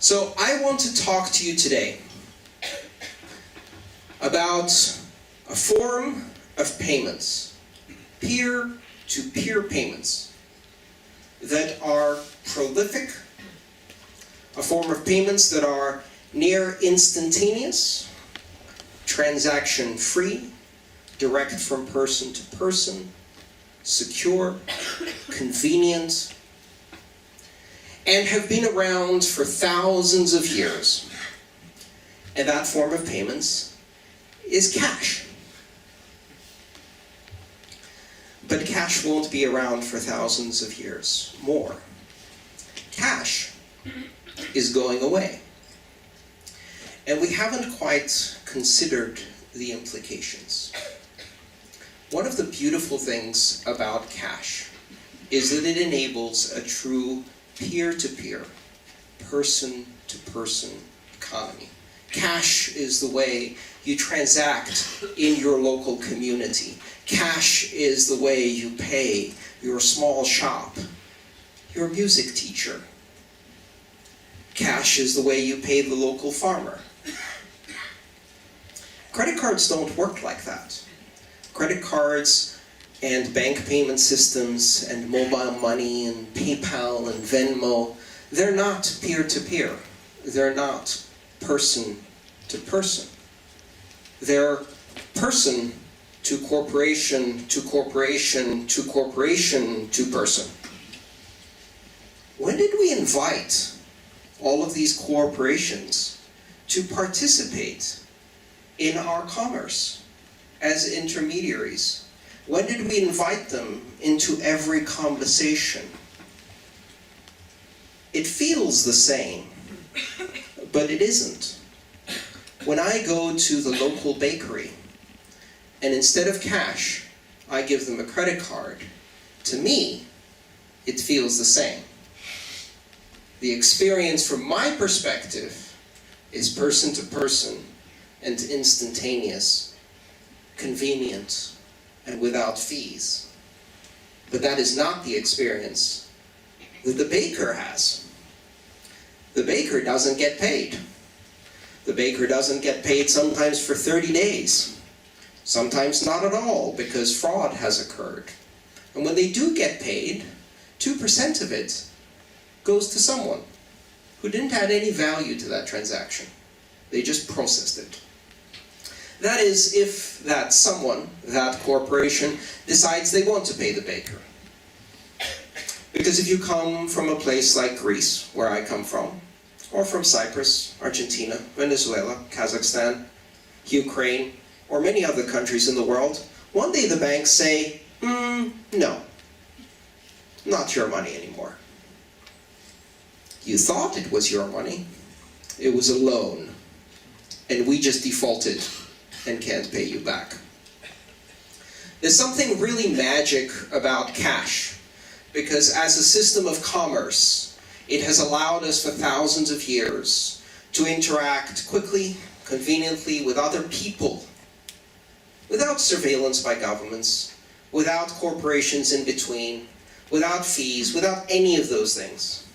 So I want to talk to you today about a form of payments, peer-to-peer payments, that are prolific, a form of payments that are near instantaneous, transaction-free, direct from person to person, secure, convenient, and have been around for thousands of years. And that form of payments is cash. But cash won't be around for thousands of years more. Cash is going away. And we haven't quite considered the implications. One of the beautiful things about cash is that it enables a true peer-to-peer, person-to-person economy. Cash is the way you transact in your local community. Cash is the way you pay your small shop, your music teacher. Cash is the way you pay the local farmer. Credit cards don't work like that. Credit cards and bank payment systems and mobile money and PayPal and Venmo, they're not peer-to-peer. They're not person-to-person. They're person to corporation to corporation to corporation to person. When did we invite all of these corporations to participate in our commerce as intermediaries? When did we invite them into every conversation? It feels the same, but it isn't. When I go to the local bakery, and instead of cash, I give them a credit card, to me, it feels the same. The experience from my perspective is person to person and instantaneous, convenient, and without fees. But that is not the experience that the baker has. The baker doesn't get paid. The baker doesn't get paid sometimes for 30 days. Sometimes not at all, because fraud has occurred. And when they do get paid, 2% of it goes to someone who didn't add any value to that transaction. They just processed it. That is, if that someone, that corporation, decides they want to pay the baker. Because if you come from a place like Greece, where I come from, or from Cyprus, Argentina, Venezuela, Kazakhstan, Ukraine, or many other countries in the world, one day the banks say, no, not your money anymore. You thought it was your money. It was a loan, and we just defaulted and can't pay you back. There's something really magic about cash, because as a system of commerce, it has allowed us for thousands of years to interact quickly, conveniently with other people, without surveillance by governments, without corporations in between, without fees, without any of those things.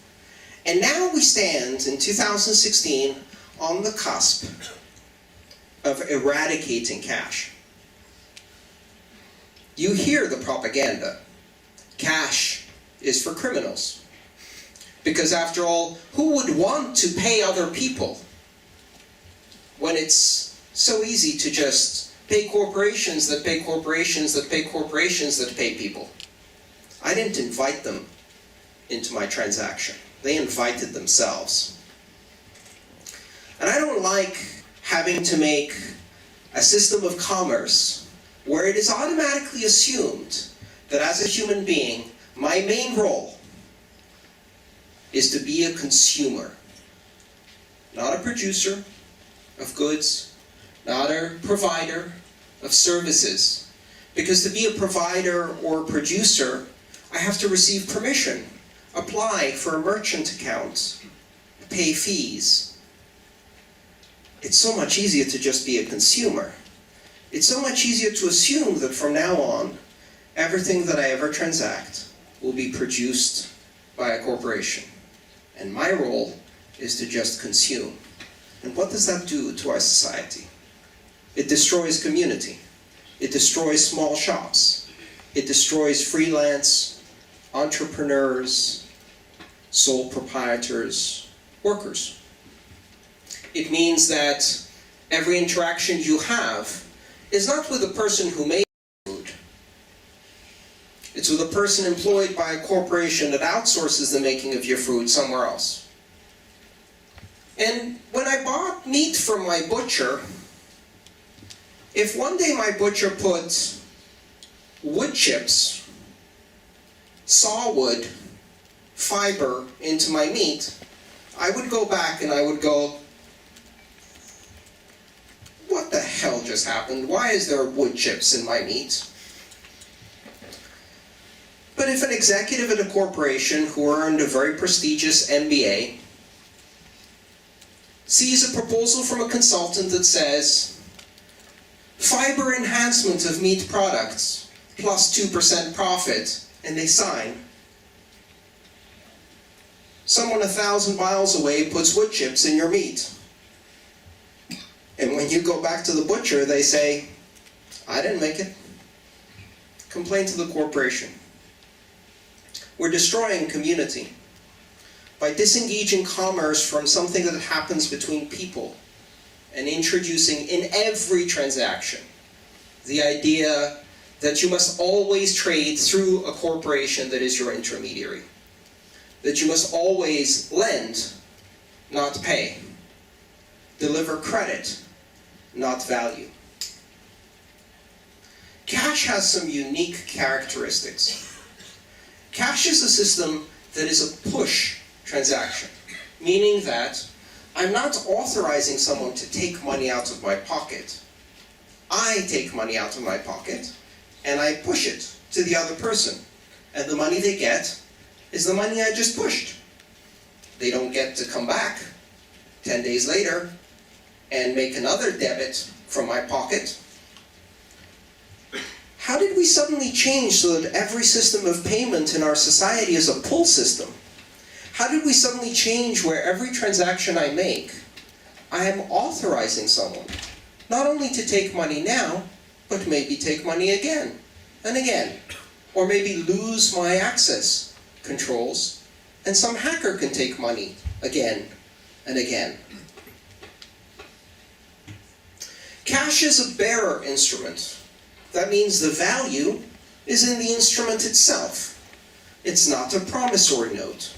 And now we stand in 2016 on the cusp of eradicating cash. You hear the propaganda. Cash is for criminals. Because after all, who would want to pay other people when it's so easy to just pay corporations that pay corporations that pay corporations that pay people? I didn't invite them into my transaction. They invited themselves. And I don't like having to make a system of commerce where it is automatically assumed that as a human being, my main role is to be a consumer, not a producer of goods, not a provider of services. Because to be a provider or producer, I have to receive permission, apply for a merchant account, pay fees. It's so much easier to just be a consumer. It's so much easier to assume that from now on, everything that I ever transact will be produced by a corporation. And my role is to just consume. And what does that do to our society? It destroys community. It destroys small shops. It destroys freelance, entrepreneurs, sole proprietors, workers. It means that every interaction you have is not with the person who made food. It's with a person employed by a corporation that outsources the making of your food somewhere else. And when I bought meat from my butcher, if one day my butcher put wood chips, sawwood, fiber into my meat, I would go back and I would go, what the hell just happened? Why is there wood chips in my meat? But if an executive at a corporation who earned a very prestigious MBA sees a proposal from a consultant that says, fiber enhancement of meat products plus 2% profit, and they sign, someone 1,000 miles away puts wood chips in your meat. And when you go back to the butcher, they say, I didn't make it. Complain to the corporation. We're destroying community by disengaging commerce from something that happens between people and introducing in every transaction the idea that you must always trade through a corporation that is your intermediary. That you must always lend, not pay. Deliver credit, not value. Cash has some unique characteristics. Cash is a system that is a push transaction, meaning that I'm not authorizing someone to take money out of my pocket. I take money out of my pocket and I push it to the other person. And the money they get is the money I just pushed. They don't get to come back 10 days later and make another debit from my pocket. How did we suddenly change so that every system of payment in our society is a pull system? How did we suddenly change where every transaction I make, I am authorizing someone not only to take money now, but maybe take money again and again, or maybe lose my access controls, and some hacker can take money again and again. Cash is a bearer instrument. That means the value is in the instrument itself. It's not a promissory note.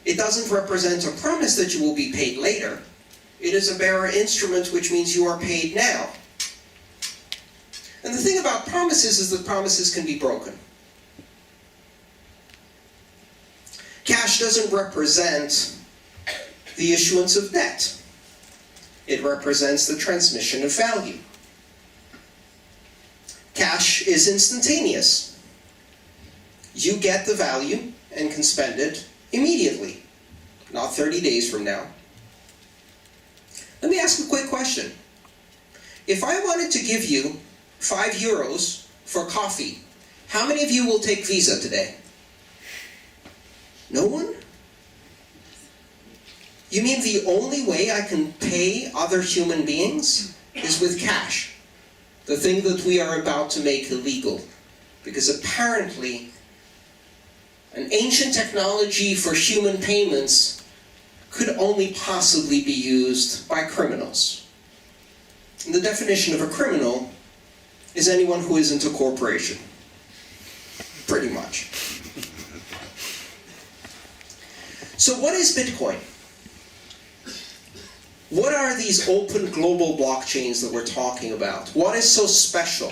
It doesn't represent a promise that you will be paid later. It is a bearer instrument, which means you are paid now. And the thing about promises is that promises can be broken. Cash doesn't represent the issuance of debt. It represents the transmission of value. Cash is instantaneous. You get the value and can spend it immediately, not 30 days from now. Let me ask a quick question. If I wanted to give you €5 for coffee, how many of you will take Visa today? No one? You mean the only way I can pay other human beings is with cash? The thing that we are about to make illegal. Because apparently, an ancient technology for human payments could only possibly be used by criminals. And the definition of a criminal is anyone who isn't a corporation. Pretty much. So what is Bitcoin? What are these open global blockchains that we're talking about? What is so special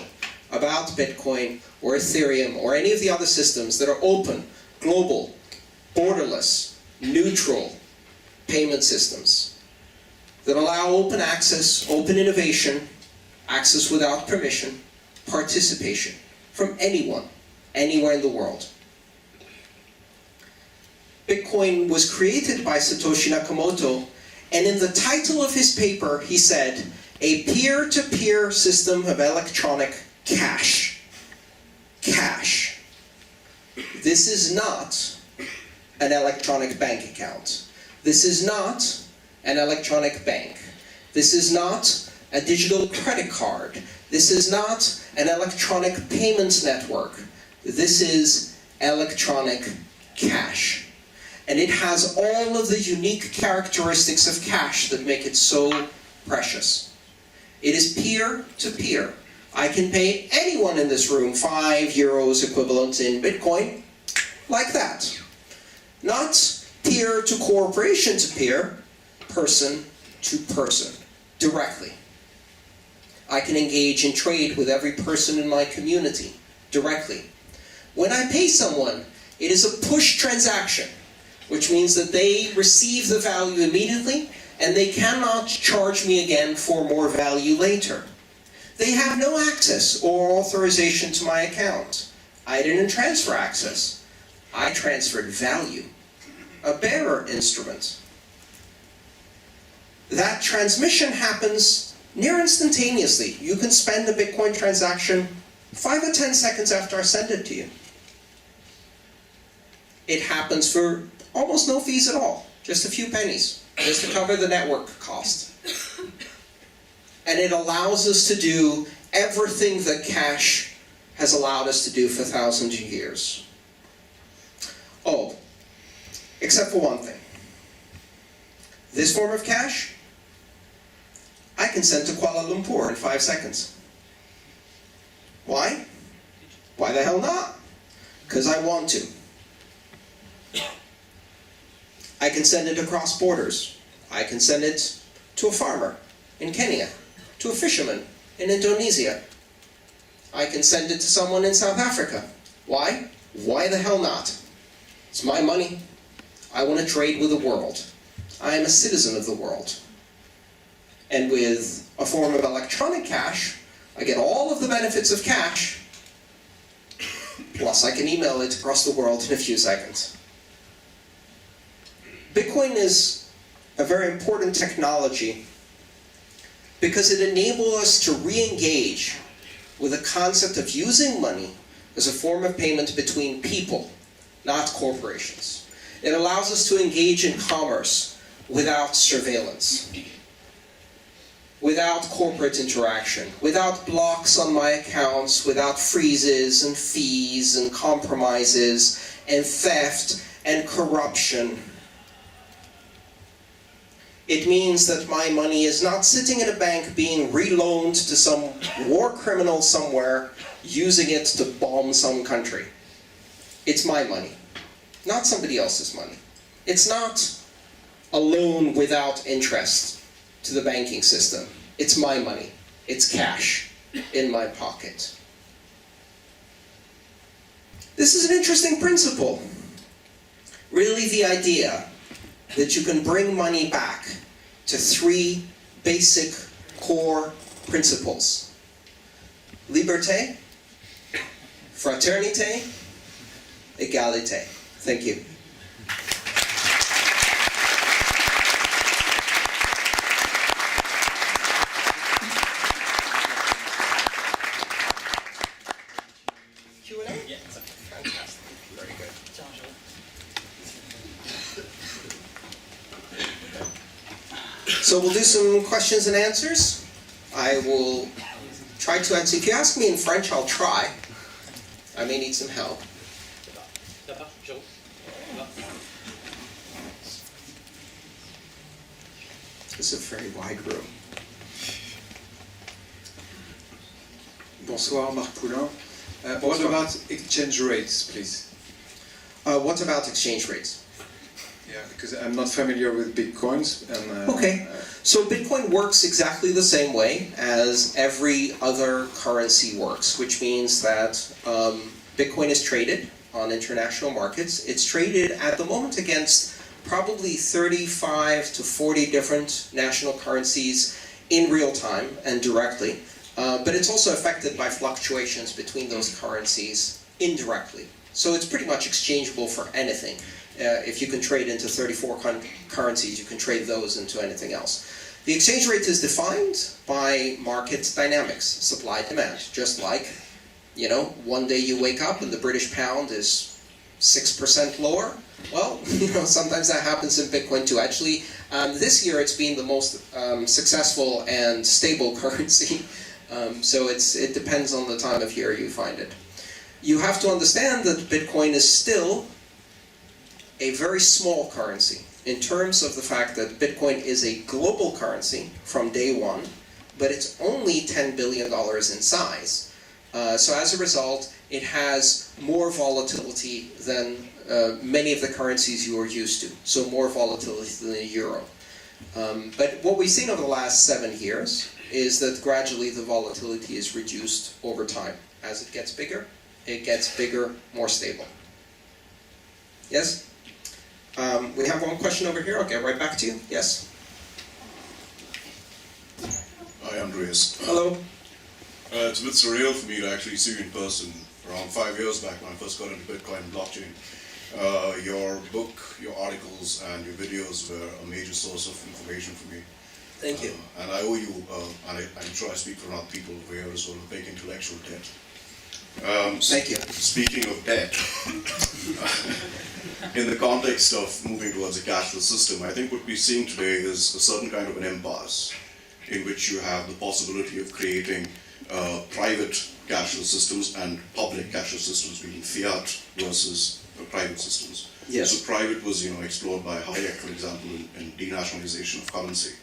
about Bitcoin or Ethereum or any of the other systems that are open, global, borderless, neutral payment systems that allow open access, open innovation, access without permission, participation from anyone, anywhere in the world? Bitcoin was created by Satoshi Nakamoto, and in the title of his paper, he said, a peer-to-peer system of electronic cash. Cash. This is not an electronic bank account. This is not an electronic bank. This is not a digital credit card. This is not an electronic payments network. This is electronic cash. And it has all of the unique characteristics of cash that make it so precious. It is peer-to-peer. I can pay anyone in this room €5 equivalent in Bitcoin, like that. Not peer to corporation to peer, person to person, directly. I can engage in trade with every person in my community, directly. When I pay someone, it is a push transaction, which means that they receive the value immediately, and they cannot charge me again for more value later. They have no access or authorization to my account. I didn't transfer access. I transferred value, a bearer instrument. That transmission happens near instantaneously. You can spend a Bitcoin transaction 5 or 10 seconds after I send it to you. It happens for almost no fees at all, just a few pennies, just to cover the network cost. And it allows us to do everything that cash has allowed us to do for thousands of years. Oh, except for one thing. This form of cash, I can send to Kuala Lumpur in 5 seconds. Why? Why the hell not? Because I want to. I can send it across borders. I can send it to a farmer in Kenya, to a fisherman in Indonesia. I can send it to someone in South Africa. Why? Why the hell not? It's my money. I want to trade with the world. I am a citizen of the world. And with a form of electronic cash, I get all of the benefits of cash, plus I can email it across the world in a few seconds. Bitcoin is a very important technology because it enables us to re-engage with the concept of using money as a form of payment between people, not corporations. It allows us to engage in commerce without surveillance, without corporate interaction, without blocks on my accounts, without freezes and fees and compromises and theft and corruption. It means that my money is not sitting in a bank being reloaned to some war criminal somewhere using it to bomb some country. It's my money, not somebody else's money. It's not a loan without interest to the banking system. It's my money. It's cash in my pocket. This is an interesting principle. Really, the idea that you can bring money back to 3 basic core principles. Liberté, fraternité, égalité. Thank you. Q&A? Yeah, fantastic. Very good. So we'll do some questions and answers. I will try to answer. If you ask me in French, I'll try. I may need some help. This is a very wide room. Bonsoir, Marc Poulain. What about exchange rates, please? What about exchange rates? Yeah, because I'm not familiar with Bitcoins. And, okay, so Bitcoin works exactly the same way as every other currency works, which means that Bitcoin is traded on international markets. It's traded at the moment against probably 35 to 40 different national currencies in real time and directly. But it's also affected by fluctuations between those currencies indirectly. So it's pretty much exchangeable for anything. If you can trade into 34 currencies, you can trade those into anything else. The exchange rate is defined by market dynamics, supply-demand. Just like, one day you wake up and the British pound is 6% lower. Well, sometimes that happens in Bitcoin too. Actually, this year it's been the most successful and stable currency. So it depends on the time of year you find it. You have to understand that Bitcoin is still a very small currency in terms of the fact that Bitcoin is a global currency from day one, but it's only $10 billion in size. So as a result, it has more volatility than many of the currencies you are used to. So more volatility than the euro. But what we've seen over the last 7 years is that gradually the volatility is reduced over time. As it gets bigger, more stable. Yes? We have one question over here. I'll get right back to you. Yes? Hi, Andreas. Hello. It's a bit surreal for me to actually see you in person. Around 5 years back when I first got into Bitcoin and blockchain. Your book, your articles, and your videos were a major source of information for me. Thank you. And I owe you, and I'm sure I speak for other people over here as well, a big intellectual debt. Thank you. Speaking of debt, in the context of moving towards a cashless system, I think what we're seeing today is a certain kind of an impasse in which you have the possibility of creating private cashless systems and public cashless systems, meaning fiat versus private systems. Yes. So private was, explored by Hayek, for example, in denationalization of currency.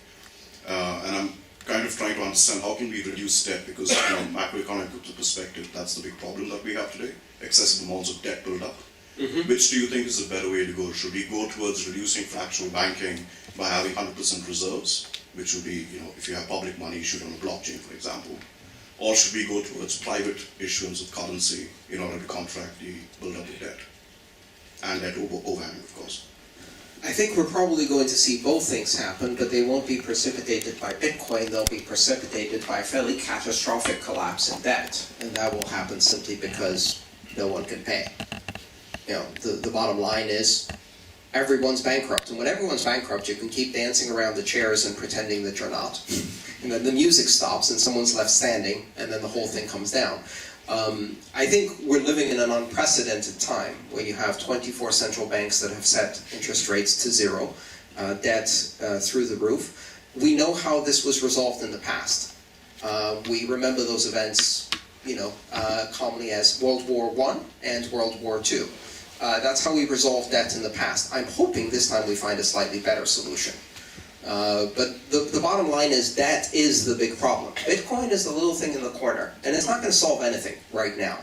And I'm kind of trying to understand how can we reduce debt, because from macroeconomic perspective, that's the big problem that we have today, excessive amounts of debt build up. Mm-hmm. Which do you think is the better way to go? Should we go towards reducing fractional banking by having 100% reserves, which would be, if you have public money issued on a blockchain, for example? Or should we go towards private issuance of currency in order to contract the build-up of debt? And that overhang, of course. I think we're probably going to see both things happen, but they won't be precipitated by Bitcoin. They'll be precipitated by a fairly catastrophic collapse in debt. And that will happen simply because no one can pay. The bottom line is everyone's bankrupt. And when everyone's bankrupt, you can keep dancing around the chairs and pretending that you're not. And then the music stops and someone's left standing, and then the whole thing comes down. I think we're living in an unprecedented time where you have 24 central banks that have set interest rates to zero, debt through the roof. We know how this was resolved in the past. We remember those events, commonly as World War I and World War II. That's how we resolved debt in the past. I'm hoping this time we find a slightly better solution. But the bottom line is debt is the big problem. Bitcoin is the little thing in the corner, and it's not going to solve anything right now.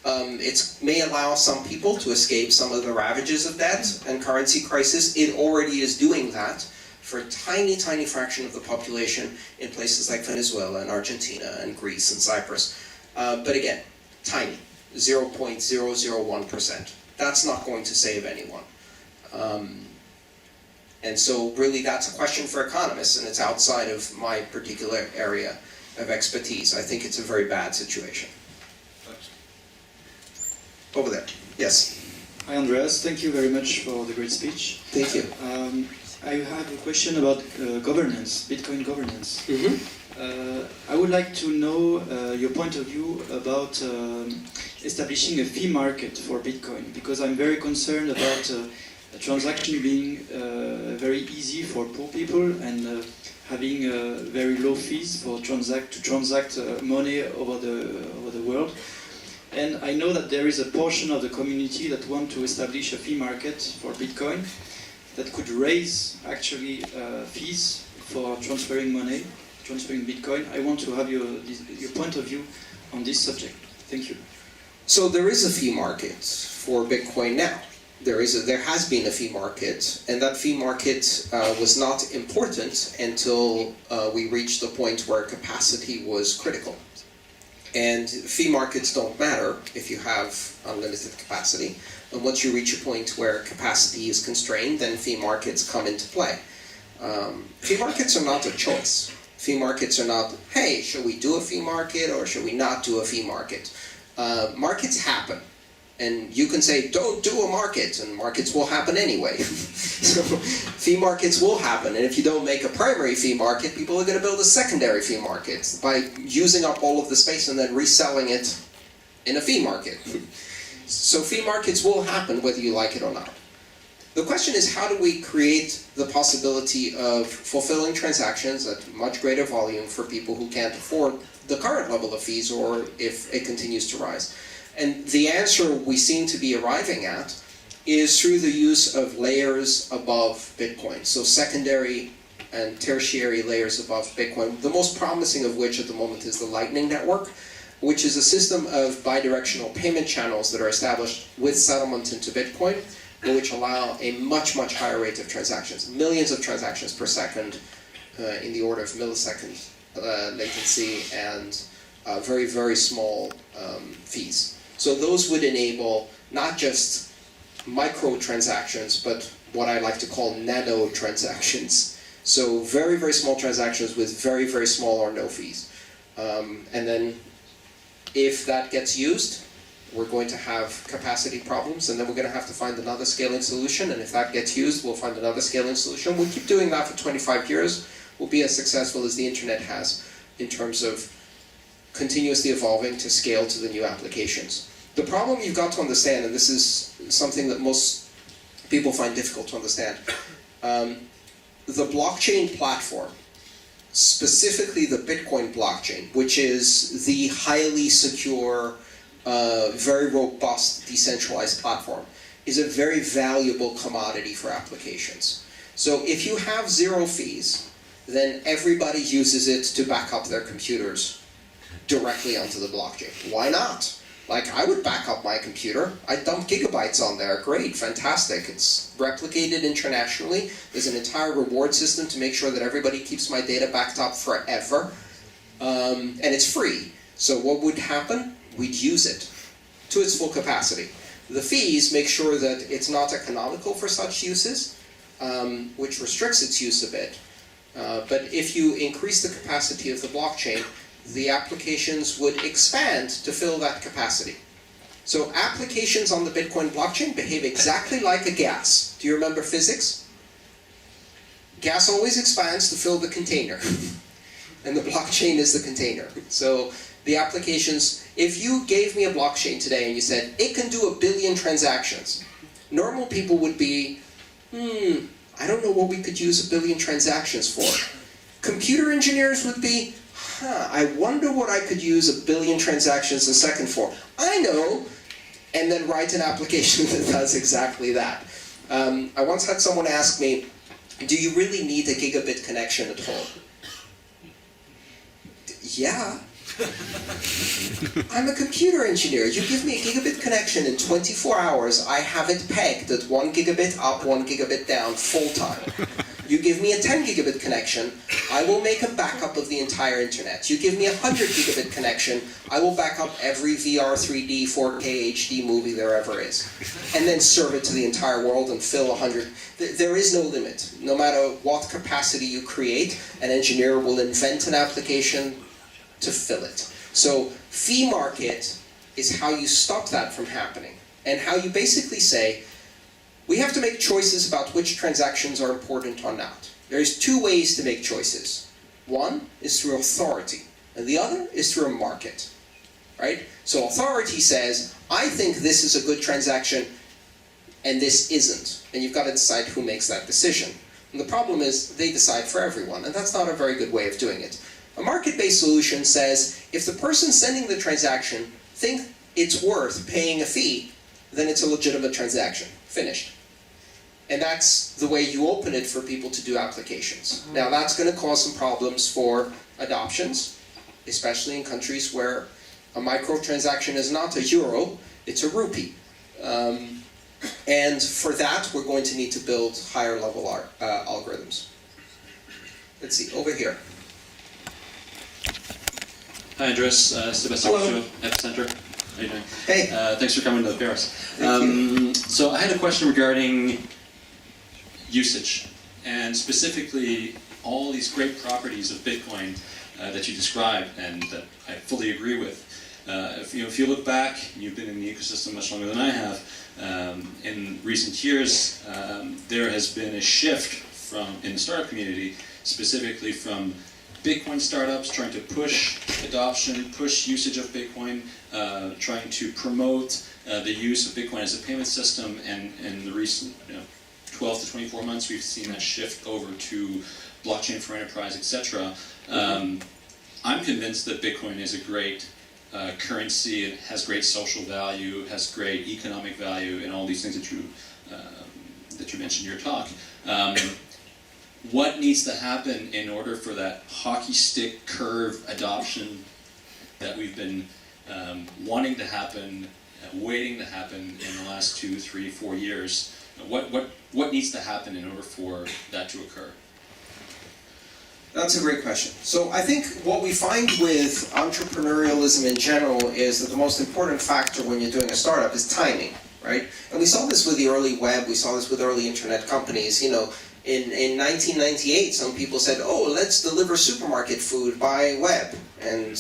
It may allow some people to escape some of the ravages of debt and currency crisis. It already is doing that for a tiny, tiny fraction of the population in places like Venezuela and Argentina and Greece and Cyprus. But again, tiny, 0.001%. That's not going to save anyone. And so really that's a question for economists, and it's outside of my particular area of expertise. I think it's a very bad situation. Over there. Yes. Hi Andreas, thank you very much for the great speech. Thank you. I have a question about governance, Bitcoin governance. Mm-hmm. I would like to know your point of view about establishing a fee market for Bitcoin, because I'm very concerned about a transaction being very easy for poor people and having very low fees for transact money over the world. And I know that there is a portion of the community that want to establish a fee market for Bitcoin that could raise actually fees for transferring money, transferring Bitcoin. I want to have your point of view on this subject. Thank you. So there is a fee market for Bitcoin now. There has been a fee market, and that fee market was not important until we reached the point where capacity was critical. And fee markets don't matter if you have unlimited capacity. And once you reach a point where capacity is constrained, then fee markets come into play. Fee markets are not a choice. Fee markets are not, hey, should we do a fee market or should we not do a fee market? Markets happen. And you can say, don't do a market, and markets will happen anyway. So fee markets will happen, and if you don't make a primary fee market, people are going to build a secondary fee market by using up all of the space and then reselling it in a fee market. So fee markets will happen whether you like it or not. The question is, how do we create the possibility of fulfilling transactions at much greater volume for people who can't afford the current level of fees, or if it continues to rise? And the answer we seem to be arriving at is through the use of layers above Bitcoin. So secondary and tertiary layers above Bitcoin, the most promising of which at the moment is the Lightning Network, which is a system of bidirectional payment channels that are established with settlement into Bitcoin, which allow a much, much higher rate of transactions, millions of transactions per second, in the order of millisecond latency, and very, very small fees. So those would enable not just micro transactions, but what I like to call nano transactions. So very, very small transactions with very, very small or no fees. And then if that gets used, we're going to have capacity problems, and then we're going to have to find another scaling solution, and if that gets used, we'll find another scaling solution. We'll keep doing that for 25 years. We'll be as successful as the internet has in terms of continuously evolving to scale to the new applications. The problem you've got to understand, and this is something that most people find difficult to understand, the blockchain platform, specifically the Bitcoin blockchain, which is the highly secure, very robust decentralized platform, is a very valuable commodity for applications. So if you have zero fees, then everybody uses it to back up their computers directly onto the blockchain. Why not? Like, I would back up my computer. I dump gigabytes on there. Great, fantastic. It's replicated internationally. There's an entire reward system to make sure that everybody keeps my data backed up forever. And it's free. So what would happen? We'd use it to its full capacity. The fees make sure that it's not economical for such uses, which restricts its use a bit. But if you increase the capacity of the blockchain, the applications would expand to fill that capacity. So applications on the Bitcoin blockchain behave exactly like a gas. Do you remember physics? Gas always expands to fill the container. And the blockchain is the container. So the applications, if you gave me a blockchain today and you said, it can do 1 billion transactions, normal people would be, I don't know what we could use 1 billion transactions for. Computer engineers would be, I wonder what I could use 1 billion transactions a second for. I know, and then write an application that does exactly that. I once had someone ask me, do you really need a gigabit connection at home? Yeah. I'm a computer engineer. You give me a gigabit connection in 24 hours, I have it pegged at 1 gigabit up, 1 gigabit down, full time. You give me a 10 gigabit connection, I will make a backup of the entire internet. You give me a 100 gigabit connection, I will back up every VR, 3D, 4K, HD movie there ever is. And then serve it to the entire world and fill 100. There is no limit. No matter what capacity you create, an engineer will invent an application to fill it. So fee market is how you stop that from happening, and how you basically say, we have to make choices about which transactions are important or not. There's two ways to make choices. One is through authority, and the other is through a market, right? So authority says, I think this is a good transaction, and this isn't. And you've got to decide who makes that decision. And the problem is, they decide for everyone, and that's not a very good way of doing it. A market-based solution says, if the person sending the transaction thinks it's worth paying a fee, then it's a legitimate transaction. Finished. And that's the way you open it for people to do applications. Now that's going to cause some problems for adoptions, especially in countries where a microtransaction is not a euro, it's a rupee. And for that, we're going to need to build higher level algorithms. Let's see, over here. Hi, Andreas. Sebastian Hello. Epicenter. How are you doing? Hey. Thanks for coming to Paris. Thank you. So I had a question regarding usage, and specifically all these great properties of Bitcoin that you described, and that I fully agree with. If you look back, you've been in the ecosystem much longer than I have. In recent years, there has been a shift in the startup community, specifically from Bitcoin startups trying to push adoption, push usage of Bitcoin, trying to promote the use of Bitcoin as a payment system, and in the recent 12 to 24 months, we've seen that shift over to blockchain for enterprise, etc. I'm convinced that Bitcoin is a great currency. It has great social value, has great economic value, and all these things that you mentioned in your talk. What needs to happen in order for that hockey stick curve adoption that we've been wanting to happen, waiting to happen in the last 2, 3, 4 years? What needs to happen in order for that to occur? That's a great question. So I think what we find with entrepreneurialism in general is that the most important factor when you're doing a startup is timing, right? And we saw this with the early web, we saw this with early internet companies. You know, in 1998, some people said, oh, let's deliver supermarket food by web. And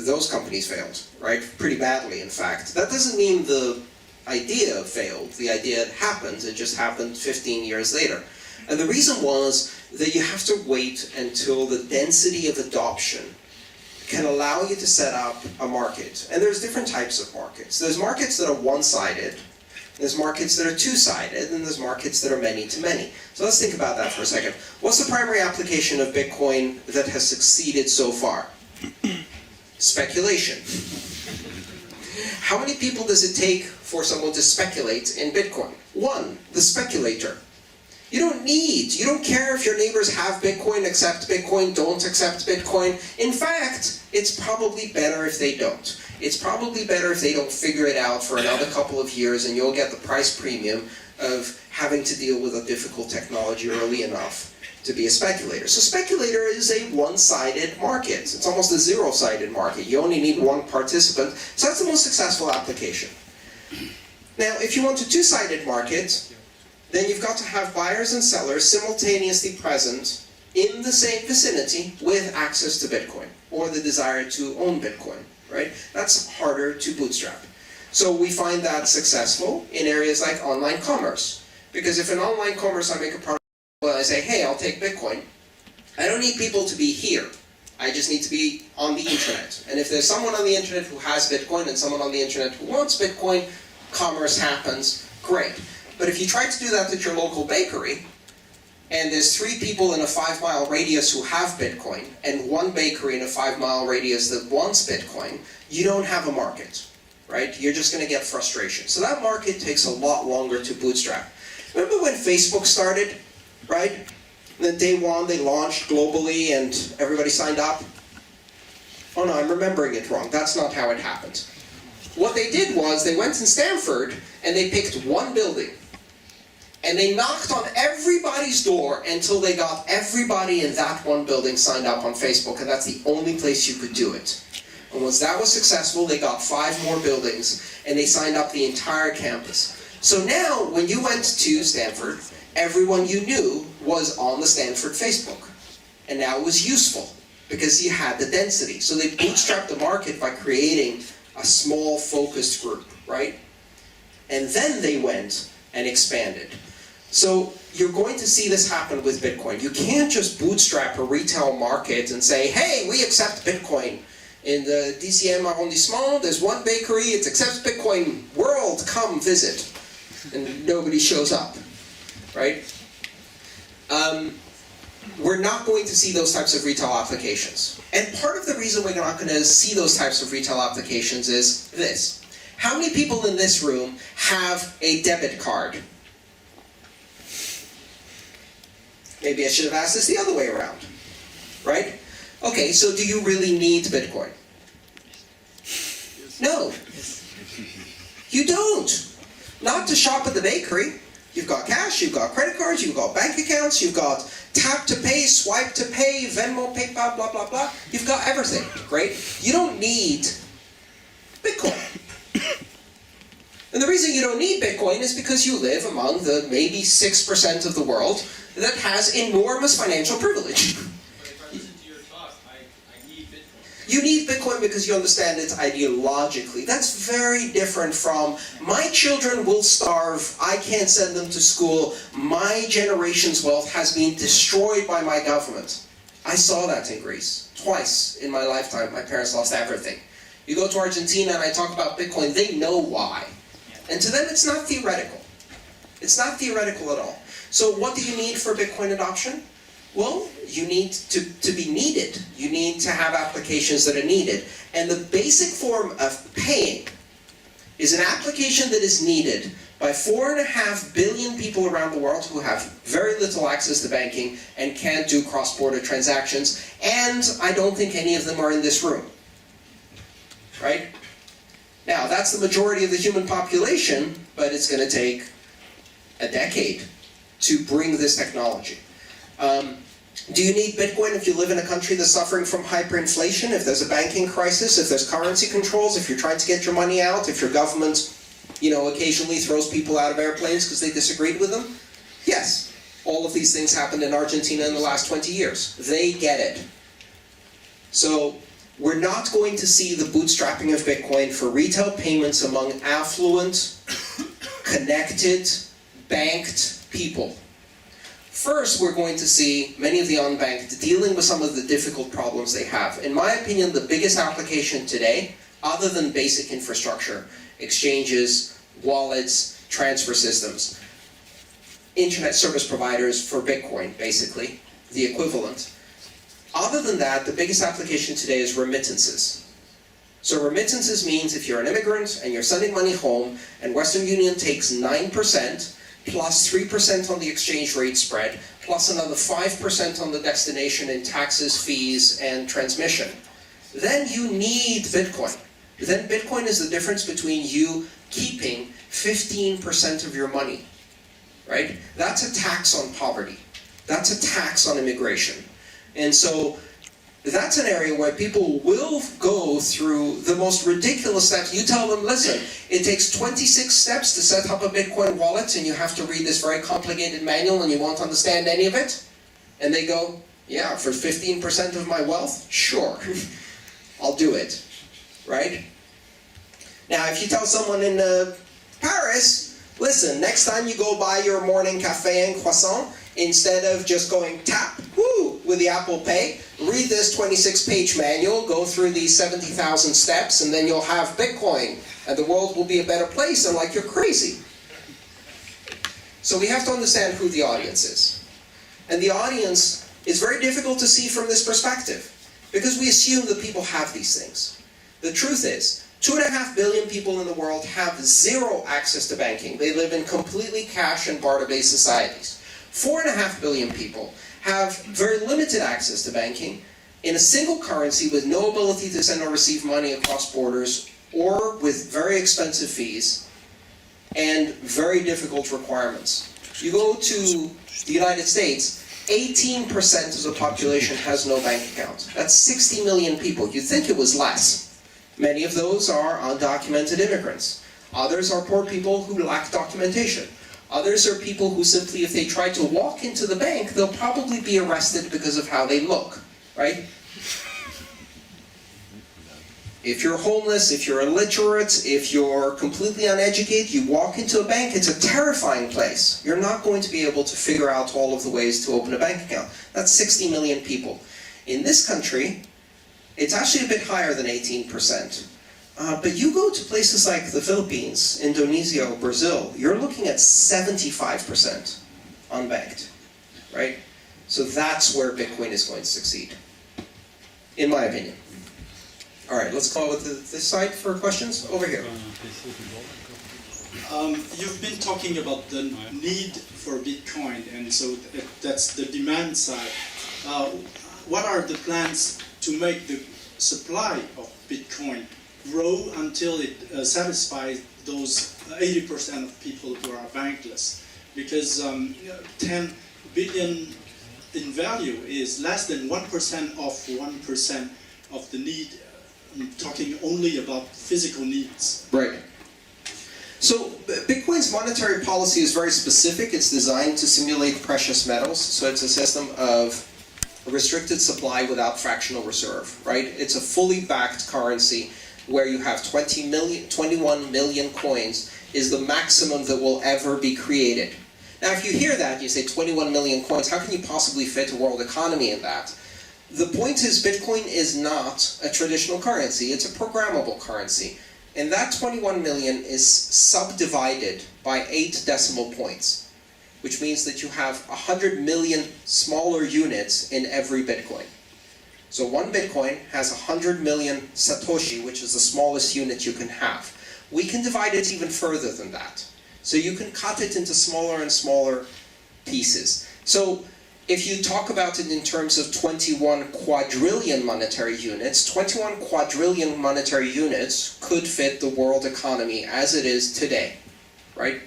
those companies failed, right? Pretty badly, in fact. That doesn't mean the idea failed. The idea happened. It just happened 15 years later. And the reason was that you have to wait until the density of adoption can allow you to set up a market. And there's different types of markets. There's markets that are one-sided, there's markets that are two-sided, and there's markets that are many-to-many. So let's think about that for a second. What's the primary application of Bitcoin that has succeeded so far? Speculation. How many people does it take for someone to speculate in Bitcoin? One, the speculator. You don't care if your neighbors have Bitcoin, accept Bitcoin, don't accept Bitcoin. In fact, it's probably better if they don't. It's probably better if they don't figure it out for another couple of years, and you'll get the price premium of having to deal with a difficult technology early enough to be a speculator. So speculator is a one-sided market. It's almost a zero-sided market. You only need one participant. So that's the most successful application. Now, if you want a two-sided market, then you've got to have buyers and sellers simultaneously present in the same vicinity with access to Bitcoin, or the desire to own Bitcoin, right? That's harder to bootstrap. So we find that successful in areas like online commerce. Because if in online commerce I make a product and I say, hey, I'll take Bitcoin, I don't need people to be here. I just need to be on the internet. And if there's someone on the internet who has Bitcoin and someone on the internet who wants Bitcoin, commerce happens, great. But if you try to do that at your local bakery, and there's 3 people in a 5-mile radius who have Bitcoin, and 1 bakery in a 5-mile radius that wants Bitcoin, you don't have a market, right? You're just going to get frustration. So that market takes a lot longer to bootstrap. Remember when Facebook started, right? And then day 1 they launched globally and everybody signed up? Oh no, I'm remembering it wrong. That's not how it happened. What they did was they went in Stanford and they picked 1 building. And they knocked on everybody's door until they got everybody in that 1 building signed up on Facebook, and that's the only place you could do it. And once that was successful, they got 5 more buildings, and they signed up the entire campus. So now, when you went to Stanford, everyone you knew was on the Stanford Facebook. And now it was useful, because you had the density. So they bootstrapped the market by creating a small, focused group, right? And then they went and expanded. So you're going to see this happen with Bitcoin. You can't just bootstrap a retail market and say, hey, we accept Bitcoin. In the DCM arrondissement, there's 1 bakery, it accepts Bitcoin, world, come visit. And nobody shows up, right? We're not going to see those types of retail applications. And part of the reason we're not going to see those types of retail applications is this. How many people in this room have a debit card? Maybe I should have asked this the other way around, right? Okay, so do you really need Bitcoin? No. You don't. Not to shop at the bakery. You've got cash, you've got credit cards, you've got bank accounts, you've got tap to pay, swipe to pay, Venmo, PayPal, blah, blah, blah. You've got everything, right? You don't need Bitcoin. And the reason you don't need Bitcoin is because you live among the maybe 6% of the world that has enormous financial privilege. But if I listen to your talk, I need Bitcoin. You need Bitcoin because you understand it ideologically. That's very different from, my children will starve, I can't send them to school, my generation's wealth has been destroyed by my government. I saw that in Greece. Twice in my lifetime, my parents lost everything. You go to Argentina and I talk about Bitcoin, they know why. And to them, it's not theoretical. It's not theoretical at all. So what do you need for Bitcoin adoption? Well, you need to be needed. You need to have applications that are needed. And the basic form of paying is an application that is needed by 4.5 billion people around the world who have very little access to banking and can't do cross-border transactions, and I don't think any of them are in this room. Right? Now, that's the majority of the human population, but it's going to take a decade to bring this technology. Do you need Bitcoin if you live in a country that's suffering from hyperinflation, if there's a banking crisis, if there's currency controls, if you're trying to get your money out, if your government, occasionally throws people out of airplanes because they disagreed with them? Yes. All of these things happened in Argentina in the last 20 years. They get it. So we're not going to see the bootstrapping of Bitcoin for retail payments among affluent, connected, banked people. First, we're going to see many of the unbanked dealing with some of the difficult problems they have. In my opinion, the biggest application today, other than basic infrastructure, exchanges, wallets, transfer systems, internet service providers for Bitcoin, basically, the equivalent. Other than that, the biggest application today is remittances. So remittances means if you're an immigrant and you're sending money home and Western Union takes 9%, plus 3% on the exchange rate spread, plus another 5% on the destination in taxes, fees, and transmission, then you need Bitcoin. Then Bitcoin is the difference between you keeping 15% of your money, right? That's a tax on poverty. That's a tax on immigration. And so that's an area where people will go through the most ridiculous steps. You tell them, listen, it takes 26 steps to set up a Bitcoin wallet and you have to read this very complicated manual and you won't understand any of it. And they go, yeah, for 15% of my wealth? Sure, I'll do it, right? Now, if you tell someone in Paris, listen, next time you go buy your morning cafe and croissant, instead of just going tap, woo, with the Apple Pay, read this 26-page manual, go through these 70,000 steps, and then you'll have Bitcoin, and the world will be a better place, and like you're crazy. So we have to understand who the audience is. And the audience is very difficult to see from this perspective, because we assume that people have these things. The truth is, 2.5 billion people in the world have zero access to banking. They live in completely cash and barter-based societies. 4.5 billion people have very limited access to banking in a single currency with no ability to send or receive money across borders or with very expensive fees and very difficult requirements. You go to the United States, 18% of the population has no bank account. That's 60 million people. You'd think it was less. Many of those are undocumented immigrants. Others are poor people who lack documentation. Others are people who simply, if they try to walk into the bank, they'll probably be arrested because of how they look, right? If you're homeless, if you're illiterate, if you're completely uneducated, you walk into a bank, it's a terrifying place. You're not going to be able to figure out all of the ways to open a bank account. That's 60 million people. In this country, it's actually a bit higher than 18%. But you go to places like the Philippines, Indonesia, or Brazil, you're looking at 75% unbanked, right? So that's where Bitcoin is going to succeed, in my opinion. All right, let's call it this side for questions. Over here. You've been talking about the need for Bitcoin, and so that's the demand side. What are the plans to make the supply of Bitcoin grow until it satisfies those 80% of people who are bankless? Because 10 billion in value is less than 1% of 1% of the need. I'm talking only about physical needs. Right. So Bitcoin's monetary policy is very specific. It's designed to simulate precious metals. So it's a system of a restricted supply without fractional reserve, right? It's a fully backed currency where you have 21 million coins is the maximum that will ever be created. Now, if you hear that, you say 21 million coins, how can you possibly fit a world economy in that? the point is Bitcoin is not a traditional currency, it's a programmable currency. And that 21 million is subdivided by 8 decimal points, which means that you have 100 million smaller units in every Bitcoin. So one Bitcoin has 100 million Satoshi, which is the smallest unit you can have. We can divide it even further than that. So you can cut it into smaller and smaller pieces. So if you talk about it in terms of 21 quadrillion monetary units, 21 quadrillion monetary units could fit the world economy as it is today, right?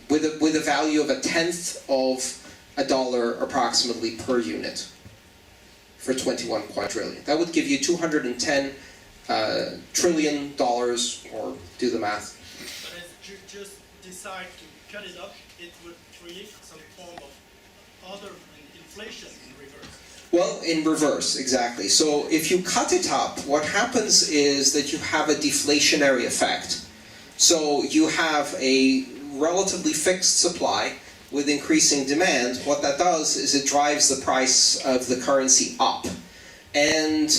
With a value of 1/10 of $1 approximately per unit for 21 quadrillion. That would give you $210 trillion, or do the math. But if you just decide to cut it up, it would create some form of other inflation in reverse. Well, in reverse, exactly. So if you cut it up, what happens is that you have a deflationary effect. So you have a relatively fixed supply with increasing demand. What that does is it drives the price of the currency up. And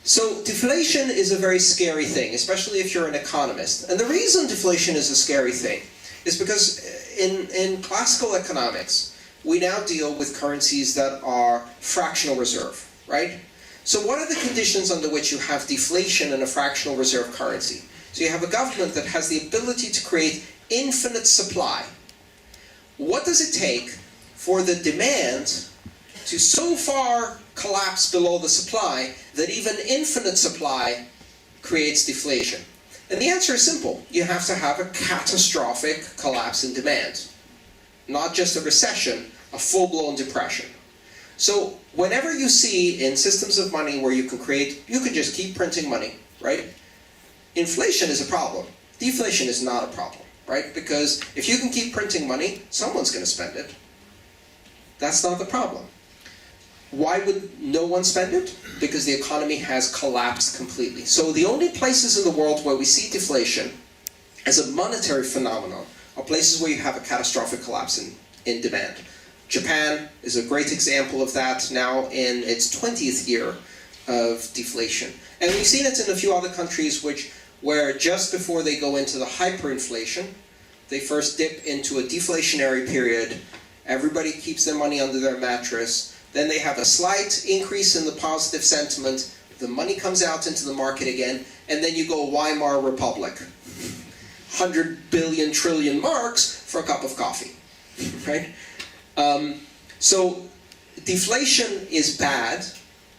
so deflation is a very scary thing, especially if you're an economist. And the reason deflation is a scary thing is because in classical economics, we now deal with currencies that are fractional reserve, right? So what are the conditions under which you have deflation in a fractional reserve currency? So you have a government that has the ability to create infinite supply. What does it take for the demand to so far collapse below the supply that even infinite supply creates deflation? And the answer is simple. You have to have a catastrophic collapse in demand. Not just a recession, a full-blown depression. So whenever you see in systems of money where you can just keep printing money, right? Inflation is a problem. Deflation is not a problem, right? Because if you can keep printing money, someone's going to spend it. That's not the problem. Why would no one spend it? Because the economy has collapsed completely. So the only places in the world where we see deflation as a monetary phenomenon are places where you have a catastrophic collapse in demand. Japan is a great example of that, now in its 20th year of deflation. And we've seen it in a few other countries where just before they go into the hyperinflation, they first dip into a deflationary period, everybody keeps their money under their mattress, then they have a slight increase in the positive sentiment, the money comes out into the market again, and then you go Weimar Republic. 100 billion trillion marks for a cup of coffee, right? So deflation is bad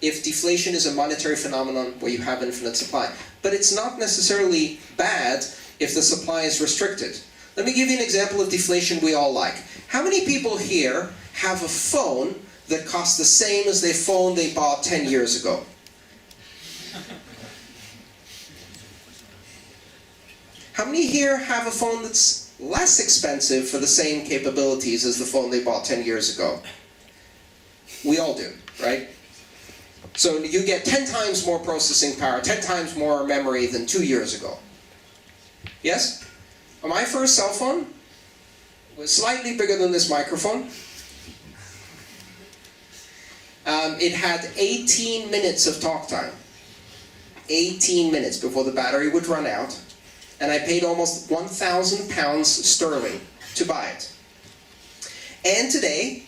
if deflation is a monetary phenomenon where you have infinite supply. But it's not necessarily bad if the supply is restricted. Let me give you an example of deflation we all like. How many people here have a phone that costs the same as the phone they bought 10 years ago? How many here have a phone that's less expensive for the same capabilities as the phone they bought 10 years ago? We all do, right? So you get 10 times more processing power, 10 times more memory than 2 years ago. Yes? My first cell phone was slightly bigger than this microphone. It had 18 minutes of talk time. 18 minutes before the battery would run out. And I paid almost £1,000 sterling to buy it. And today,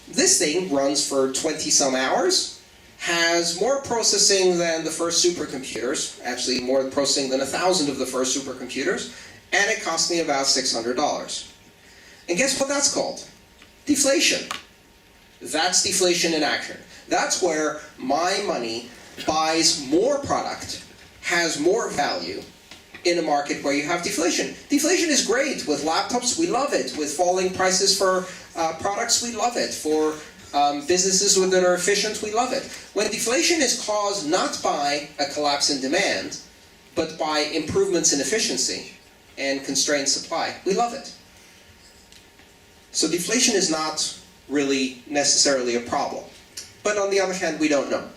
this thing runs for 20 some hours, has more processing than the first supercomputers, actually more processing than 1,000 of the first supercomputers, and it cost me about $600. And guess what that's called? Deflation. That's deflation in action. That's where my money buys more product, has more value, in a market where you have deflation. Deflation is great. With laptops, we love it. With falling prices for products, we love it. For businesses that are efficient, we love it. When deflation is caused not by a collapse in demand, but by improvements in efficiency and constrained supply, we love it. So deflation is not really necessarily a problem. But on the other hand, we don't know.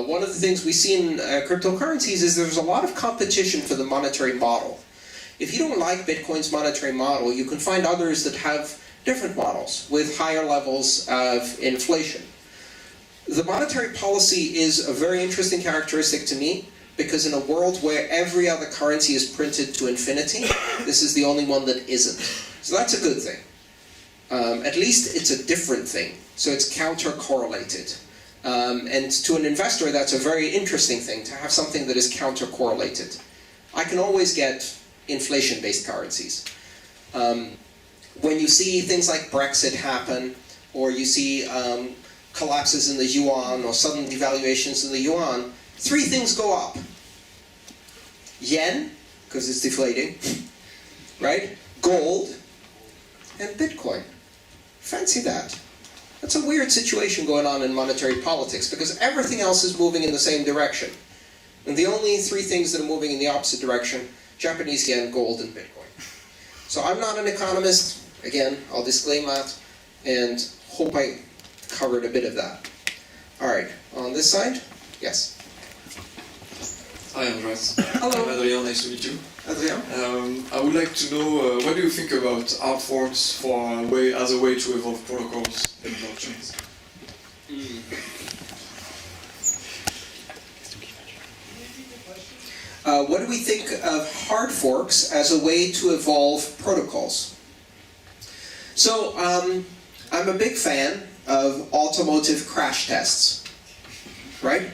One of the things we see in cryptocurrencies is there's a lot of competition for the monetary model. If you don't like Bitcoin's monetary model, you can find others that have different models with higher levels of inflation. the monetary policy is a very interesting characteristic to me, because in a world where every other currency is printed to infinity, this is the only one that isn't. So that's a good thing. At least it's a different thing, so it's counter-correlated. And to an investor, that's a very interesting thing, to have something that is counter-correlated. I can always get inflation-based currencies. When you see things like Brexit happen, or you see collapses in the yuan, or sudden devaluations in the yuan, three things go up. Yen, because it's deflating, right? Gold, and Bitcoin. Fancy that. That's a weird situation going on in monetary politics, because everything else is moving in the same direction. And the only three things that are moving in the opposite direction, Japanese yen, gold, and Bitcoin. So I'm not an economist. Again, I'll disclaim that, and hope I covered a bit of that. All right, on this side, yes. Hi, Andreas. Hello. I'm Adrien, nice to meet you. Adrien? I would like to know what do you think about hard forks as a way to evolve protocols in blockchains? What do we think of hard forks as a way to evolve protocols? So, I'm a big fan of automotive crash tests, right?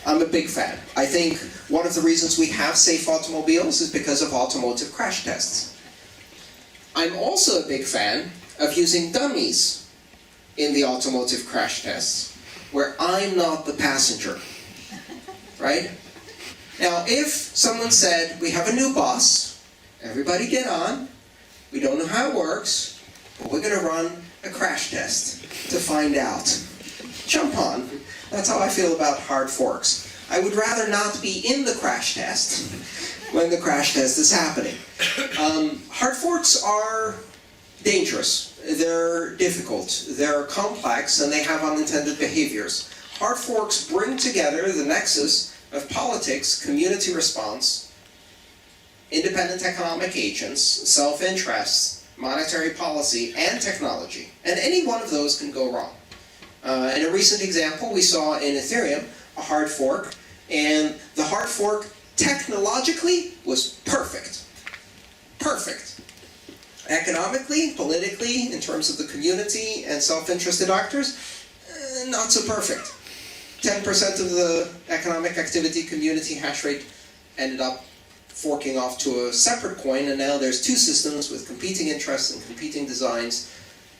I'm a big fan. I think one of the reasons we have safe automobiles is because of automotive crash tests. I'm also a big fan of using dummies in the automotive crash tests, where I'm not the passenger, right? Now, if someone said, we have a new bus, everybody get on, we don't know how it works, but we're going to run a crash test to find out. Jump on. That's how I feel about hard forks. I would rather not be in the crash test when the crash test is happening. Hard forks are dangerous. They're difficult. They're complex, and they have unintended behaviors. Hard forks bring together the nexus of politics, community response, independent economic agents, self-interest, monetary policy, and technology. And any one of those can go wrong. In a recent example, we saw in Ethereum a hard fork, and the hard fork technologically was perfect. Perfect. Economically, politically, in terms of the community and self-interested actors, not so perfect. 10% of the economic activity community hash rate ended up forking off to a separate coin, and now there's two systems with competing interests and competing designs.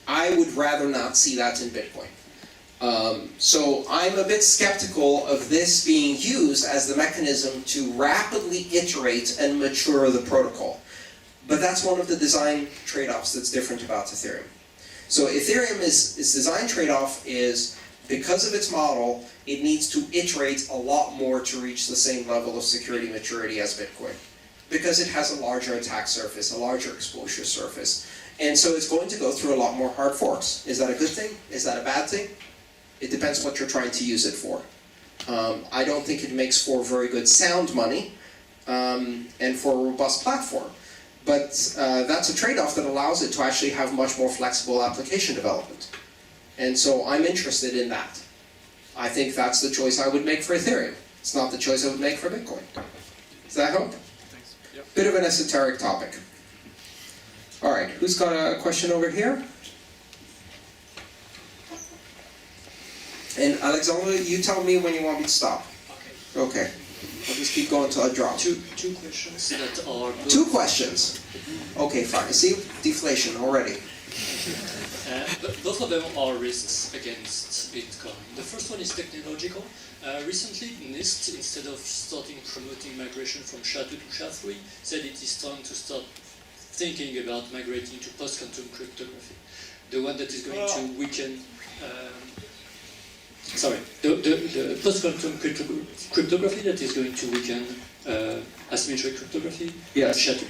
I would rather not see that in Bitcoin. So I'm a bit skeptical of this being used as the mechanism to rapidly iterate and mature the protocol. But that's one of the design trade-offs that's different about Ethereum. So Ethereum its design trade-off is, because of its model, it needs to iterate a lot more to reach the same level of security maturity as Bitcoin. Because it has a larger attack surface, a larger exposure surface. And so it's going to go through a lot more hard forks. Is that a good thing? Is that a bad thing? It depends what you're trying to use it for. I don't think it makes for very good sound money and for a robust platform. But that's a trade-off that allows it to actually have much more flexible application development. And so I'm interested in that. I think that's the choice I would make for Ethereum. It's not the choice I would make for Bitcoin. Does that help? Thanks. Yep. Bit of an esoteric topic. All right, who's got a question over here? And Alexandra, you tell me when you want me to stop. Okay. I'll just keep going until I drop. Two questions that are... Two questions? Okay, fine. I see deflation already. Both of them are risks against Bitcoin. The first one is technological. Recently, NIST, instead of starting promoting migration from SHA-2 to SHA-3, said it is time to start thinking about migrating to post-quantum cryptography. The one that is going to weaken... the post-quantum cryptography that is going to weaken asymmetric cryptography, yes. SHA-2.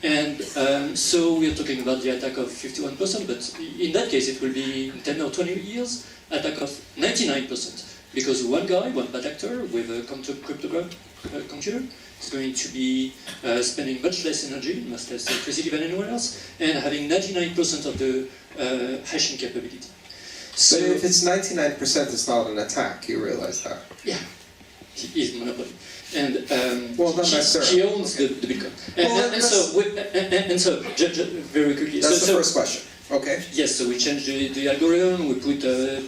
And so we are talking about the attack of 51%, but in that case it will be in 10 or 20 years attack of 99%, because one guy, one bad actor with a quantum cryptograph computer is going to be spending much less energy, much less electricity than anyone else, and having 99% of the hashing capability. So But if it's 99%, it's not an attack. You realize that? yeah, he is monopoly, and Well, not necessarily. he owns the Bitcoin. And so very quickly. That's so, the first question. Okay. Yes, so we changed the algorithm, we put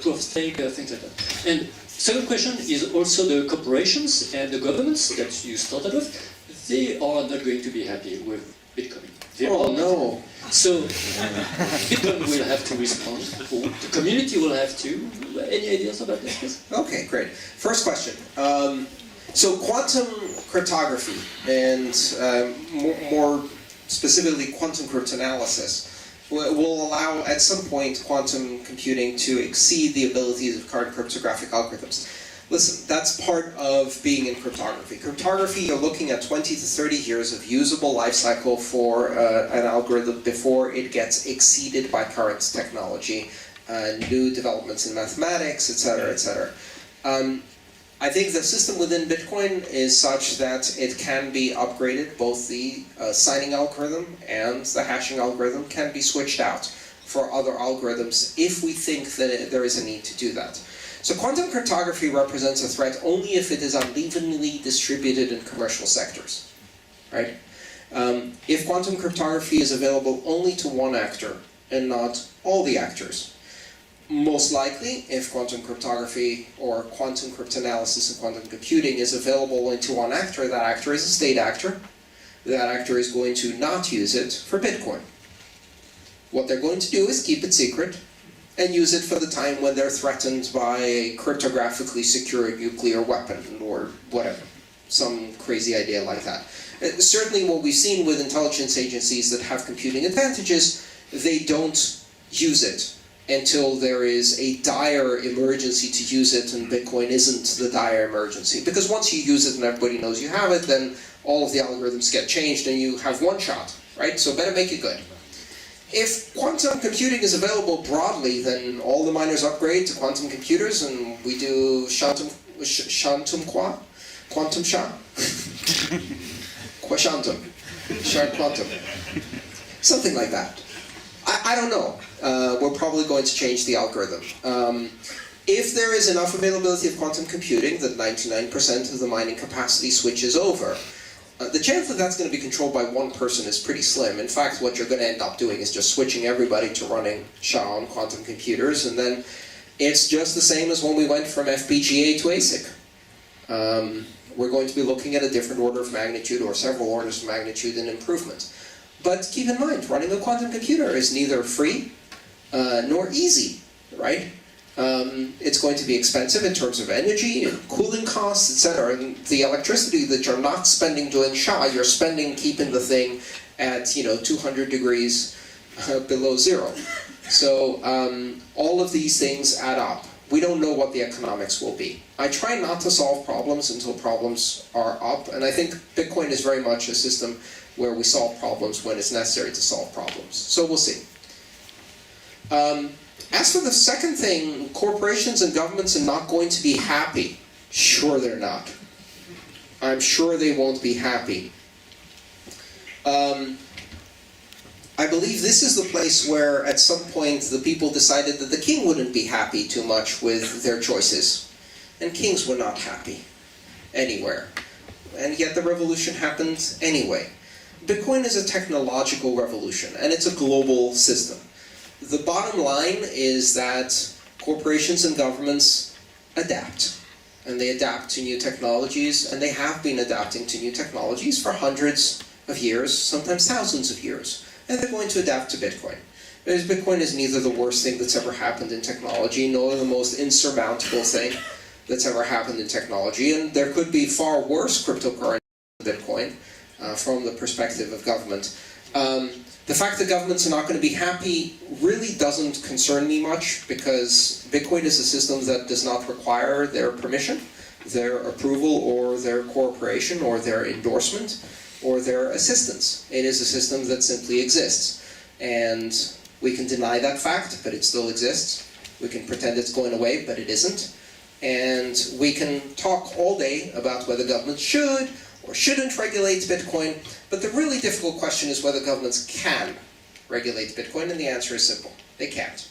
proof of stake, things like that. And second question is also the corporations and the governments that you started with. They are not going to be happy with Bitcoin. Oh no. So Bitcoin will have to respond, or the community will have to. Any ideas about this, please? Okay, great. First question. So quantum cryptography and more specifically quantum cryptanalysis will allow at some point quantum computing to exceed the abilities of current cryptographic algorithms. Listen, that's part of being in cryptography. Cryptography, you're looking at 20 to 30 years of usable life cycle for an algorithm before it gets exceeded by current technology, new developments in mathematics, etc., etc. I think the system within Bitcoin is such that it can be upgraded. Both the signing algorithm and the hashing algorithm can be switched out for other algorithms if we think that there is a need to do that. So quantum cryptography represents a threat only if it is unevenly distributed in commercial sectors, right? If quantum cryptography is available only to one actor and not all the actors, most likely, if quantum cryptography or quantum cryptanalysis and quantum computing is available only to one actor, that actor is a state actor. That actor is going to not use it for Bitcoin. What they're going to do is keep it secret and use it for the time when they're threatened by a cryptographically secured nuclear weapon or whatever. Some crazy idea like that. Certainly what we've seen with intelligence agencies that have computing advantages, they don't use it until there is a dire emergency to use it, and Bitcoin isn't the dire emergency. Because once you use it and everybody knows you have it, then all of the algorithms get changed and you have one shot, right? So better make it good. If quantum computing is available broadly, then all the miners upgrade to quantum computers and we do quantum sha? Quantum. Something like that. I don't know. We're probably going to change the algorithm. If there is enough availability of quantum computing that 99% of the mining capacity switches over, the chance that that's going to be controlled by one person is pretty slim. In fact, what you're going to end up doing is just switching everybody to running SHA on quantum computers, and then it's just the same as when we went from FPGA to ASIC. We're going to be looking at a different order of magnitude or several orders of magnitude in improvement. But keep in mind, running a quantum computer is neither free nor easy, right? It's going to be expensive in terms of energy and cooling costs, etc. And the electricity that you're not spending doing SHA, you're spending keeping the thing at 200 degrees below zero. So all of these things add up. We don't know what the economics will be. I try not to solve problems until problems are up, and I think Bitcoin is very much a system where we solve problems when it's necessary to solve problems. So we'll see. As for the second thing, corporations and governments are not going to be happy. Sure they're not. I'm sure they won't be happy. I believe this is the place where at some point the people decided that the king wouldn't be happy too much with their choices. And kings were not happy anywhere. And yet the revolution happened anyway. Bitcoin is a technological revolution, and it's a global system. The bottom line is that corporations and governments adapt. And they adapt to new technologies, and they have been adapting to new technologies for hundreds of years, sometimes thousands of years. And they're going to adapt to Bitcoin. Because Bitcoin is neither the worst thing that's ever happened in technology, nor the most insurmountable thing that's ever happened in technology. And there could be far worse cryptocurrency than Bitcoin from the perspective of government. The fact that governments are not going to be happy really doesn't concern me much, because Bitcoin is a system that does not require their permission, their approval, or their cooperation, or their endorsement, or their assistance. It is a system that simply exists. And we can deny that fact, but it still exists. We can pretend it's going away, but it isn't. And we can talk all day about whether governments should or shouldn't regulate Bitcoin, but the really difficult question is whether governments can regulate Bitcoin, and the answer is simple. They can't.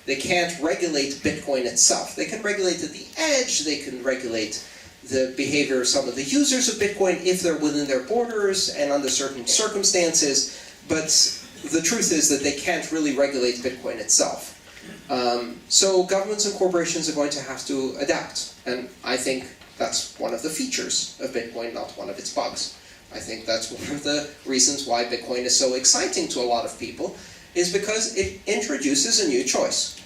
They can't regulate Bitcoin itself. They can regulate at the edge, they can regulate the behavior of some of the users of Bitcoin if they're within their borders and under certain circumstances, but the truth is that they can't really regulate Bitcoin itself. So governments and corporations are going to have to adapt, and I think that's one of the features of Bitcoin, not one of its bugs. I think that's one of the reasons why Bitcoin is so exciting to a lot of people, is because it introduces a new choice.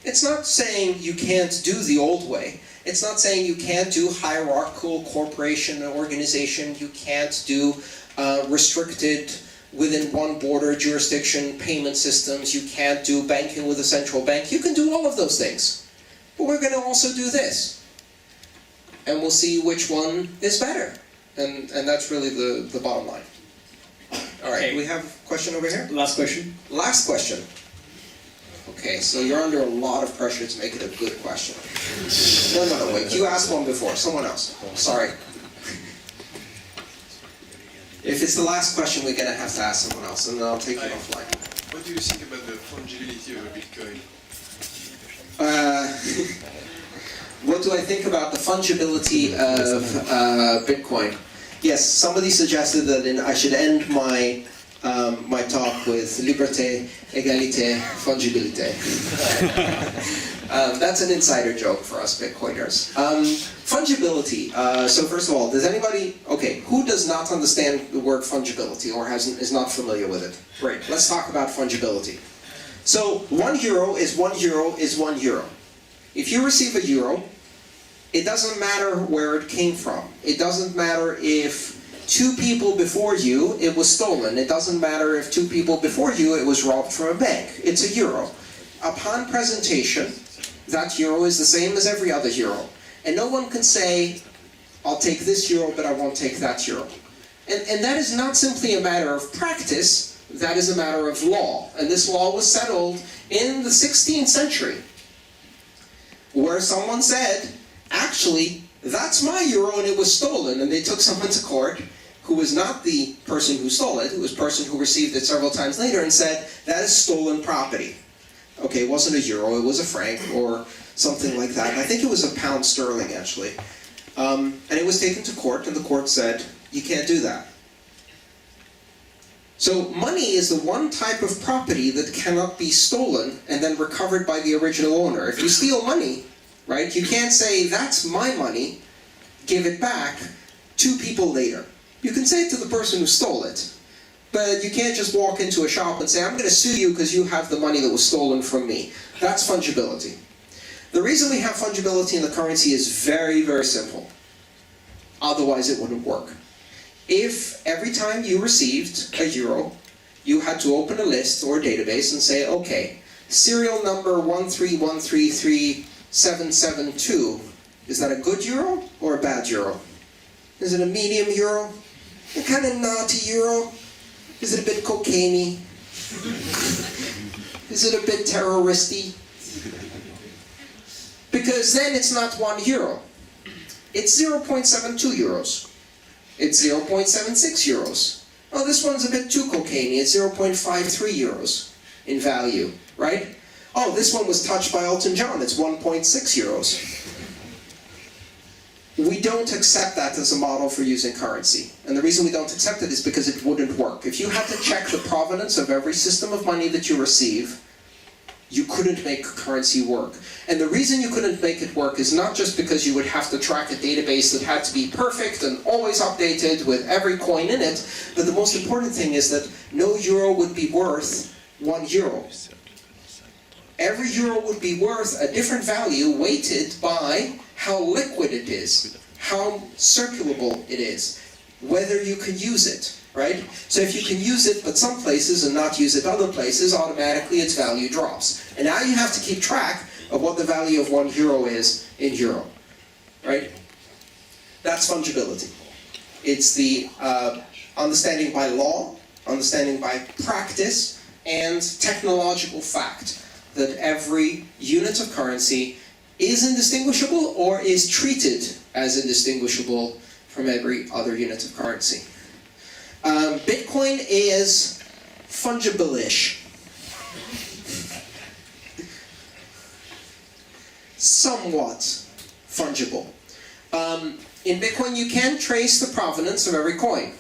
It's not saying you can't do the old way. It's not saying you can't do hierarchical corporation and organization. You can't do restricted within one border jurisdiction payment systems. You can't do banking with a central bank. You can do all of those things. But we're going to also do this. And we'll see which one is better. And that's really the bottom line. All right, we have a question over here? Last question. Last question. Okay, so you're under a lot of pressure to make it a good question. No, wait. You asked one before. Someone else. Sorry. If it's the last question, we're going to have to ask someone else, and then I'll take it offline. What do you think about the fungibility of a Bitcoin? What do I think about the fungibility of Bitcoin? Yes, somebody suggested that I should end my my talk with liberté, égalité, fungibilité. That's an insider joke for us Bitcoiners. Fungibility. So first of all, does anybody? Okay, who does not understand the word fungibility or is not familiar with it? Great. Let's talk about fungibility. So €1 is €1 is €1. If you receive a euro, it doesn't matter where it came from. It doesn't matter if 2 people before you, it was stolen. It doesn't matter if 2 people before you, it was robbed from a bank. It's a euro. Upon presentation, that euro is the same as every other euro. And no one can say, I'll take this euro, but I won't take that euro. And that is not simply a matter of practice, that is a matter of law. And this law was settled in the 16th century, where someone said, actually, that's my euro and it was stolen. And they took someone to court who was not the person who stole it, it was the person who received it several times later and said, that is stolen property. Okay, it wasn't a euro, it was a franc or something like that. I think it was a pound sterling, actually. And it was taken to court, and the court said, you can't do that. So money is the one type of property that cannot be stolen and then recovered by the original owner. If you steal money, right, you can't say, that's my money, give it back 2 people later. You can say it to the person who stole it, but you can't just walk into a shop and say, I'm going to sue you because you have the money that was stolen from me. That's fungibility. The reason we have fungibility in the currency is very, very simple. Otherwise it wouldn't work. If every time you received a euro, you had to open a list or a database and say, okay, serial number 131337772, is that a good euro or a bad euro? Is it a medium euro? A kind of naughty euro? Is it a bit cocaine-y? Is it a bit terroristy? Because then it's not €1. It's 0.72 euros. It's 0.76 euros. Oh, this one's a bit too cocaine-y. It's 0.53 euros in value, right? Oh, this one was touched by Elton John. It's 1.6 euros. We don't accept that as a model for using currency. And the reason we don't accept it is because it wouldn't work. If you had to check the provenance of every system of money that you receive, you couldn't make currency work. And the reason you couldn't make it work is not just because you would have to track a database that had to be perfect and always updated with every coin in it, but the most important thing is that no euro would be worth €1. Every euro would be worth a different value weighted by how liquid it is, how circulable it is, whether you can use it, right? So if you can use it but some places and not use it other places, automatically its value drops. And now you have to keep track of what the value of €1 is in euro, right? That's fungibility. It's the understanding by law, understanding by practice, and technological fact that every unit of currency is indistinguishable or is treated as indistinguishable from every other unit of currency. Bitcoin is fungible-ish. somewhat fungible. In Bitcoin, you can trace the provenance of every coin.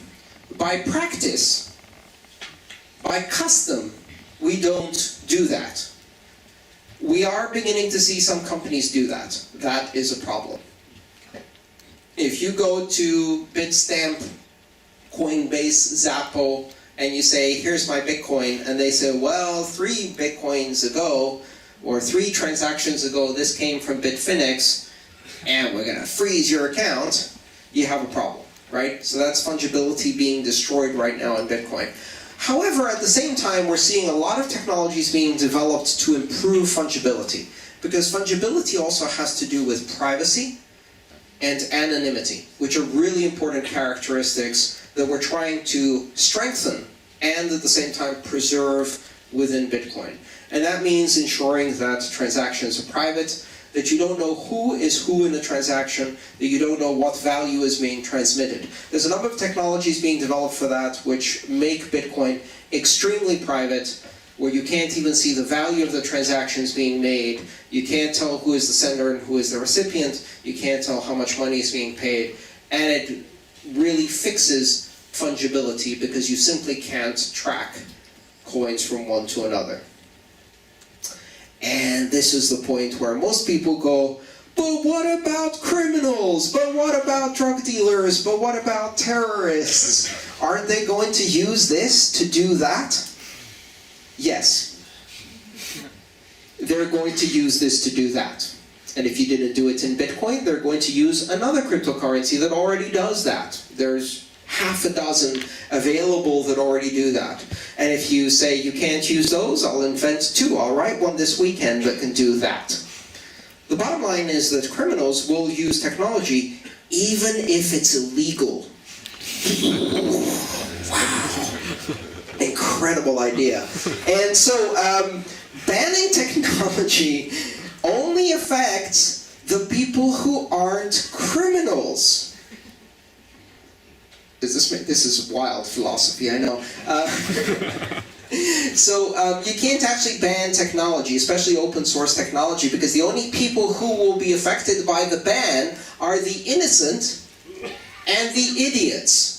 By practice, by custom, we don't do that. We are beginning to see some companies do that. That is a problem. If you go to Bitstamp, Coinbase, Zappo, and you say, here's my Bitcoin, and they say, well, 3 Bitcoins ago, or 3 transactions ago, this came from Bitfinex, and we're going to freeze your account, you have a problem, right? So that's fungibility being destroyed right now in Bitcoin. However, at the same time, we're seeing a lot of technologies being developed to improve fungibility, because fungibility also has to do with privacy and anonymity, which are really important characteristics that we're trying to strengthen and at the same time preserve within Bitcoin. And that means ensuring that transactions are private, that you don't know who is who in the transaction, that you don't know what value is being transmitted. There's a number of technologies being developed for that which make Bitcoin extremely private, where you can't even see the value of the transactions being made. You can't tell who is the sender and who is the recipient. You can't tell how much money is being paid. And it really fixes fungibility because you simply can't track coins from one to another. And this is the point where most people go, but what about criminals? But what about drug dealers? But what about terrorists? Aren't they going to use this to do that? Yes. They're going to use this to do that. And if you didn't do it in Bitcoin, they're going to use another cryptocurrency that already does that. There's half a dozen available that already do that. And if you say you can't use those, I'll invent 2. I'll write one this weekend that can do that. The bottom line is that criminals will use technology even if it's illegal. Wow. Incredible idea. And so banning technology only affects the people who aren't criminals. This is wild philosophy, I know. So you can't actually ban technology, especially open source technology, because the only people who will be affected by the ban are the innocent and the idiots.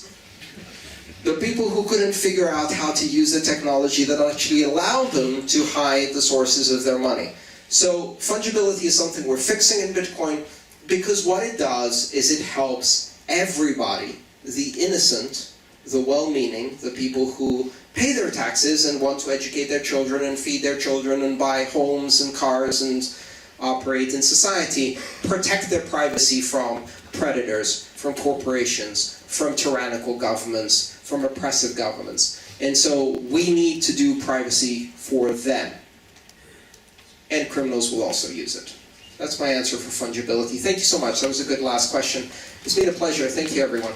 The people who couldn't figure out how to use the technology that actually allowed them to hide the sources of their money. So fungibility is something we're fixing in Bitcoin because what it does is it helps everybody, the innocent, the well-meaning, the people who pay their taxes and want to educate their children and feed their children and buy homes and cars and operate in society, protect their privacy from predators, from corporations, from tyrannical governments, from oppressive governments. And so we need to do privacy for them. And criminals will also use it. That's my answer for fungibility. Thank you so much. That was a good last question. It's been a pleasure. Thank you, everyone.